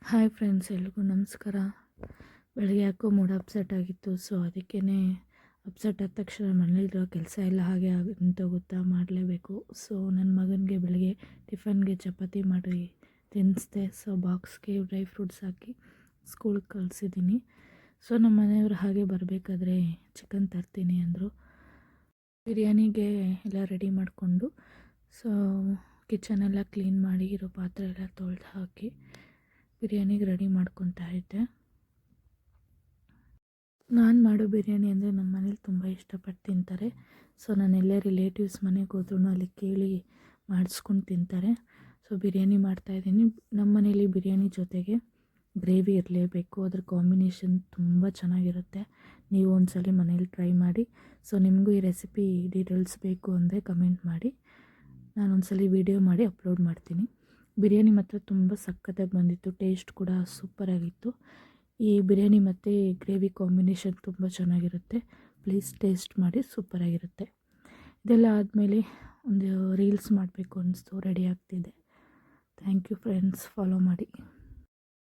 Hi friends, ಎಲ್ರಿಗೂ ನಮಸ್ಕಾರ. ಬೆಳಗ್ಗೆ ಯಾಕೋ ಮೂಡ್ ಅಪ್ಸೆಟ್ ಆಗಿತ್ತು. ಸೊ ಅದಕ್ಕೇ ಅಪ್ಸೆಟ್ ಆದ ತಕ್ಷಣ ಮನೇಲಿರೋ ಕೆಲಸ ಎಲ್ಲ ಹಾಗೆ ನಿಂತೋಗುತ್ತಾ ಮಾಡಲೇಬೇಕು. ಸೊ ನನ್ನ ಮಗನಿಗೆ ಬೆಳಗ್ಗೆ ಟಿಫನ್ಗೆ ಚಪಾತಿ ಮಾಡಿ ತಿನ್ನಿಸ್ದೆ. ಸೊ ಬಾಕ್ಸ್ಗೆ ಡ್ರೈ ಫ್ರೂಟ್ಸ್ ಹಾಕಿ ಸ್ಕೂಲ್ಗೆ ಕಳಿಸಿದ್ದೀನಿ. ಸೊ ನಮ್ಮ ಮನೆಯವರು ಹಾಗೆ ಬರಬೇಕಾದ್ರೆ ಚಿಕನ್ ತರ್ತೀನಿ ಅಂದರು. ಬಿರಿಯಾನಿಗೆ ಎಲ್ಲ ರೆಡಿ ಮಾಡಿಕೊಂಡು ಸೊ ಕಿಚನೆಲ್ಲ ಕ್ಲೀನ್ ಮಾಡಿ ಇರೋ ಪಾತ್ರೆ ಎಲ್ಲ ತೊಳೆದು ಹಾಕಿ ಬಿರಿಯಾನಿಗೆ ರೆಡಿ ಮಾಡ್ಕೊತಾ ಇದ್ದೆ. ನಾನು ಮಾಡೋ ಬಿರಿಯಾನಿ ಅಂದರೆ ನಮ್ಮ ಮನೇಲಿ ತುಂಬ ಇಷ್ಟಪಟ್ಟು ತಿಂತಾರೆ. ಸೊ ನಾನು ಎಲ್ಲೇ ರಿಲೇಟಿವ್ಸ್ ಮನೆಗೆ ಹೋದ್ರೂ ಅಲ್ಲಿ ಕೇಳಿ ಮಾಡಿಸ್ಕೊಂಡು ತಿಂತಾರೆ. ಸೊ ಬಿರಿಯಾನಿ ಮಾಡ್ತಾಯಿದ್ದೀನಿ. ನಮ್ಮ ಮನೇಲಿ ಬಿರಿಯಾನಿ ಜೊತೆಗೆ ಗ್ರೇವಿ ಇರಲೇಬೇಕು. ಅದ್ರ ಕಾಂಬಿನೇಷನ್ ತುಂಬ ಚೆನ್ನಾಗಿರುತ್ತೆ. ನೀವು ಒಂದ್ಸಲ ಮನೇಲಿ ಟ್ರೈ ಮಾಡಿ. ಸೊ ನಿಮಗೂ ಈ ರೆಸಿಪಿ ಡೀಟೇಲ್ಸ್ ಬೇಕು ಅಂದರೆ ಕಮೆಂಟ್ ಮಾಡಿ. ನಾನು ಒಂದ್ಸಲ ವಿಡಿಯೋ ಮಾಡಿ ಅಪ್ಲೋಡ್ ಮಾಡ್ತೀನಿ. ಬಿರಿಯಾನಿ ಮಾತ್ರ ತುಂಬ ಸಖತ್ತಾಗಿ ಬಂದಿತ್ತು. ಟೇಸ್ಟ್ ಕೂಡ ಸೂಪರಾಗಿತ್ತು. ಈ ಬಿರಿಯಾನಿ ಮತ್ತು ಗ್ರೇವಿ ಕಾಂಬಿನೇಷನ್ ತುಂಬ ಚೆನ್ನಾಗಿರುತ್ತೆ. ಪ್ಲೀಸ್ ಟೇಸ್ಟ್ ಮಾಡಿ, ಸೂಪರಾಗಿರುತ್ತೆ. ಇದೆಲ್ಲ ಆದಮೇಲೆ ಒಂದು ರೀಲ್ಸ್ ಮಾಡಬೇಕು ಅನ್ನಿಸ್ತು, ರೆಡಿ ಆಗ್ತಿದೆ. ಥ್ಯಾಂಕ್ ಯು ಫ್ರೆಂಡ್ಸ್, ಫಾಲೋ ಮಾಡಿ.